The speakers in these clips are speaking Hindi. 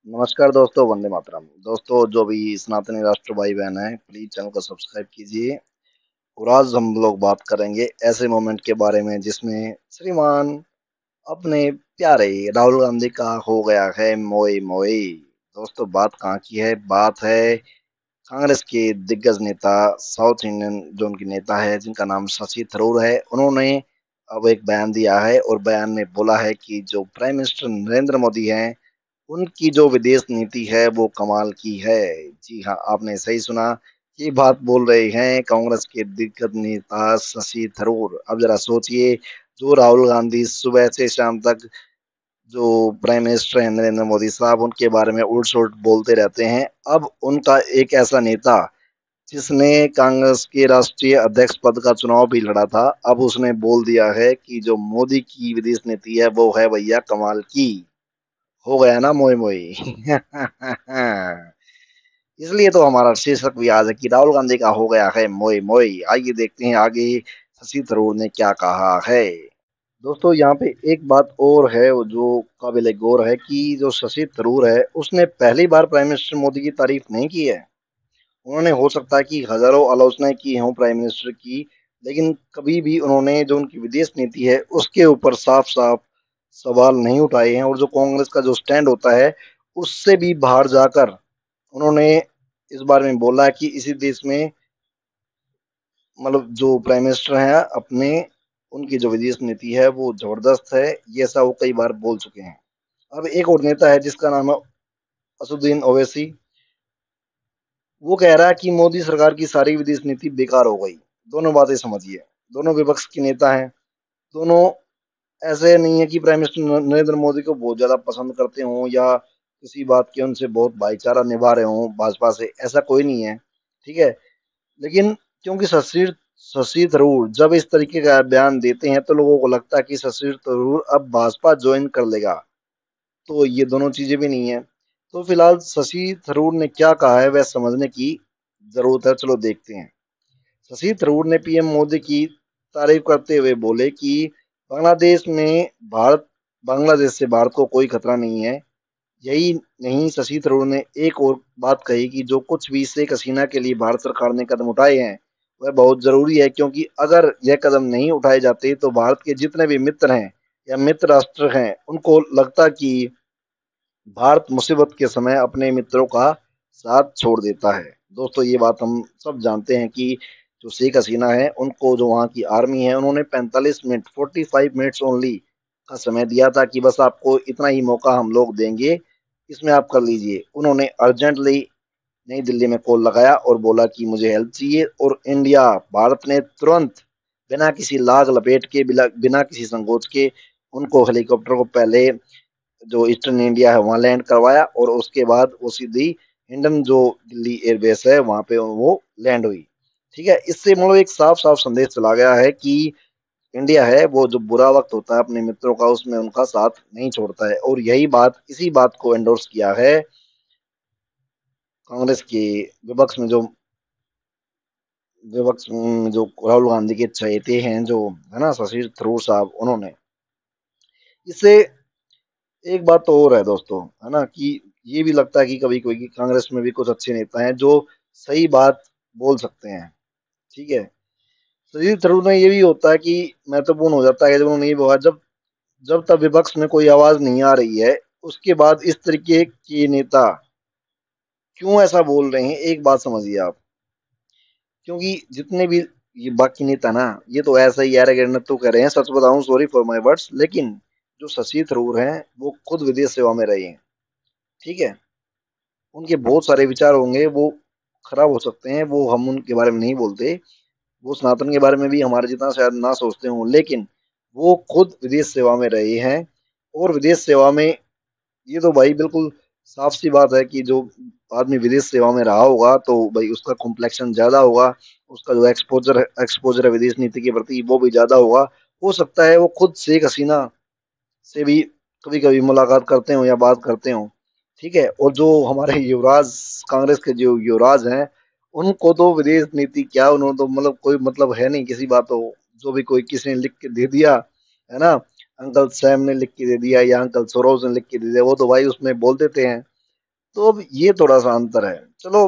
नमस्कार दोस्तों, वंदे मातरम। दोस्तों, जो भी सनातनी राष्ट्र भाई बहन है, प्लीज चैनल को सब्सक्राइब कीजिए। और आज हम लोग बात करेंगे ऐसे मोमेंट के बारे में जिसमें श्रीमान अपने प्यारे राहुल गांधी का हो गया है मोए मोए। दोस्तों, बात कहाँ की है? बात है कांग्रेस के दिग्गज नेता, साउथ इंडियन जो उनके नेता है जिनका नाम शशि थरूर है। उन्होंने अब एक बयान दिया है और बयान में बोला है कि जो प्राइम मिनिस्टर नरेंद्र मोदी हैं, उनकी जो विदेश नीति है वो कमाल की है। जी हाँ, आपने सही सुना। ये बात बोल रहे हैं कांग्रेस के दिग्गज नेता शशि थरूर। अब जरा सोचिए, जो राहुल गांधी सुबह से शाम तक जो प्राइम मिनिस्टर हैं नरेंद्र मोदी साहब, उनके बारे में उल्ट सुल्ट बोलते रहते हैं। अब उनका एक ऐसा नेता जिसने कांग्रेस के राष्ट्रीय अध्यक्ष पद का चुनाव भी लड़ा था, अब उसने बोल दिया है कि जो मोदी की विदेश नीति है वो है भैया कमाल की। हो गया ना मोई मोई। इसलिए तो हमारा शीर्षक भी आज है कि राहुल गांधी का हो गया है मोई मोई। आइए देखते हैं आगे शशि थरूर ने क्या कहा है। दोस्तों, यहाँ पे एक बात और है वो जो काबिल गौर है कि जो शशि थरूर है उसने पहली बार प्राइम मिनिस्टर मोदी की तारीफ नहीं की है। उन्होंने हो सकता है कि हजारों आलोचनाएं की हों प्राइम मिनिस्टर की, लेकिन कभी भी उन्होंने जो उनकी विदेश नीति है उसके ऊपर साफ साफ सवाल नहीं उठाए हैं। और जो कांग्रेस का जो स्टैंड होता है उससे भी बाहर जाकर उन्होंने इस बारे में बोला कि इसी देश में मतलब जो प्राइम मिनिस्टर हैं अपने, उनकी जो विदेश नीति है वो जबरदस्त है। ये ऐसा वो कई बार बोल चुके हैं। अब एक और नेता है जिसका नाम है असदुद्दीन ओवैसी। वो कह रहा है कि मोदी सरकार की सारी विदेश नीति बेकार हो गई। दोनों बातें समझिए, दोनों विपक्ष के नेता हैं। दोनों ऐसे नहीं है कि प्राइम मिनिस्टर नरेंद्र मोदी को बहुत ज्यादा पसंद करते हों या किसी बात के उनसे बहुत भाईचारा निभा रहे हों भाजपा से, ऐसा कोई नहीं है। ठीक है, लेकिन क्योंकि शशि शशि थरूर जब इस तरीके का बयान देते हैं तो लोगों को लगता है कि शशि थरूर अब भाजपा ज्वाइन कर लेगा। तो ये दोनों चीजें भी नहीं है। तो फिलहाल शशि थरूर ने क्या कहा है वह समझने की जरूरत है। चलो देखते हैं। शशि थरूर ने पीएम मोदी की तारीफ करते हुए बोले कि बांग्लादेश में भारत बांग्लादेश से भारत को कोई खतरा नहीं है। यही नहीं, शशि थरूर ने एक और बात कही कि जो कुछ भी शेख हसीना के लिए भारत सरकार ने कदम उठाए हैं वह बहुत जरूरी है, क्योंकि अगर यह कदम नहीं उठाए जाते तो भारत के जितने भी मित्र हैं या मित्र राष्ट्र हैं उनको लगता कि भारत मुसीबत के समय अपने मित्रों का साथ छोड़ देता है। दोस्तों, ये बात हम सब जानते हैं कि जो शेख हसीना है उनको जो वहाँ की आर्मी है उन्होंने 45 मिनट 45 मिनट्स ओनली का समय दिया था कि बस आपको इतना ही मौका हम लोग देंगे, इसमें आप कर लीजिए। उन्होंने अर्जेंटली नई दिल्ली में कॉल लगाया और बोला कि मुझे हेल्प चाहिए, और इंडिया भारत ने तुरंत बिना किसी लाग लपेट के बिना किसी संकोच के उनको हेलीकॉप्टर को पहले जो ईस्टर्न इंडिया है वहां लैंड करवाया और उसके बाद वो सीधी हिंडन जो दिल्ली एयरबेस है वहां पे वो लैंड हुई। ठीक है, इससे मतलब एक साफ साफ संदेश चला गया है कि इंडिया है वो जो बुरा वक्त होता है अपने मित्रों का उसमें उनका साथ नहीं छोड़ता है। और यही बात इसी बात को एंडोर्स किया है कांग्रेस के विपक्ष में जो जो राहुल गांधी के चहेते हैं जो है ना शशि थरूर साहब, उन्होंने। इससे एक बात तो और है दोस्तों, है ना, कि ये भी लगता है कि कभी कभी कि कांग्रेस में भी कुछ अच्छे नेता हैं जो सही बात बोल सकते हैं। ठीक है, शशि थरूर में ये भी होता है कि महत्वपूर्ण हो जाता है जब उन्होंने ये बोला, जब जब तक विपक्ष में कोई आवाज नहीं आ रही है उसके बाद इस तरीके के नेता क्यों ऐसा बोल रहे हैं, एक बात समझिए आप। क्योंकि जितने भी ये बाकी नेता ना, ये तो ऐसा ही एरोगेंट तो कह रहे हैं, सच बताऊं सॉरी फॉर माय वर्ड्स, लेकिन जो शशि थरूर हैं वो खुद विदेश सेवा में रहे हैं। ठीक है, उनके बहुत सारे विचार होंगे वो खराब हो सकते हैं, वो हम उनके बारे में नहीं बोलते। वो सनातन के बारे में भी हमारे जितना शायद ना सोचते हों, लेकिन वो खुद विदेश सेवा में रहे हैं। और विदेश सेवा में ये तो भाई बिल्कुल साफ सी बात है कि जो आदमी विदेश सेवा में रहा होगा तो भाई उसका कॉम्प्लेक्शन ज्यादा होगा, उसका जो एक्सपोजर है विदेश नीति के प्रति वो भी ज्यादा होगा। हो सकता है वो खुद शेख हसीना से भी कभी कभी मुलाकात करते हो या बात करते हो। ठीक है, और जो हमारे युवराज, कांग्रेस के जो युवराज हैं, उनको तो विदेश नीति क्या, उन्होंने तो मतलब कोई मतलब है नहीं किसी बात हो। जो भी कोई किसी ने लिख के दे दिया, है ना, अंकल सैम ने लिख के दे दिया या अंकल सरोज ने लिख के दे दिया, वो तो भाई उसमें बोल देते हैं। तो अब ये थोड़ा सा अंतर है। चलो,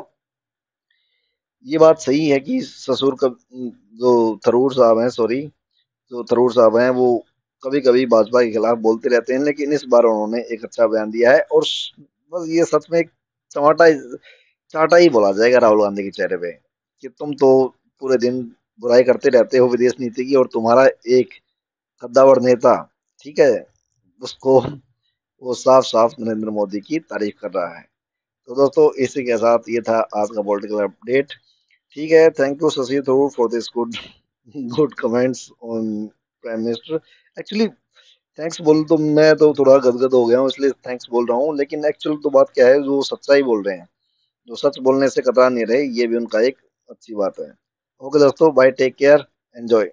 ये बात सही है कि ससुर का जो थरूर साहब हैं, सॉरी, जो थरूर साहब हैं वो कभी कभी भाजपा के खिलाफ बोलते रहते हैं, लेकिन इस बार उन्होंने एक अच्छा बयान दिया है। और बस ये सच में एक चमाटा चाटा ही बोला जाएगा राहुल गांधी के चेहरे पे कि तुम तो पूरे दिन बुराई करते रहते हो विदेश नीति की, और तुम्हारा एक कद्दावर नेता, ठीक है, उसको वो साफ साफ नरेंद्र मोदी की तारीफ कर रहा है। तो दोस्तों, इसी के साथ ये था आज का पॉलिटिकल अपडेट। ठीक है, thank you Shashi Tharoor for this good good comments on prime minister. Actually thanks बोल तो मैं तो थोड़ा गदगद हो गया हूँ, इसलिए थैंक्स बोल रहा हूँ, लेकिन एक्चुअल तो बात क्या है, जो सच्चाई बोल रहे हैं, जो सच बोलने से कतरा नहीं रहे, ये भी उनका एक अच्छी बात है। ओके दोस्तों, बाय, टेक केयर, एंजॉय।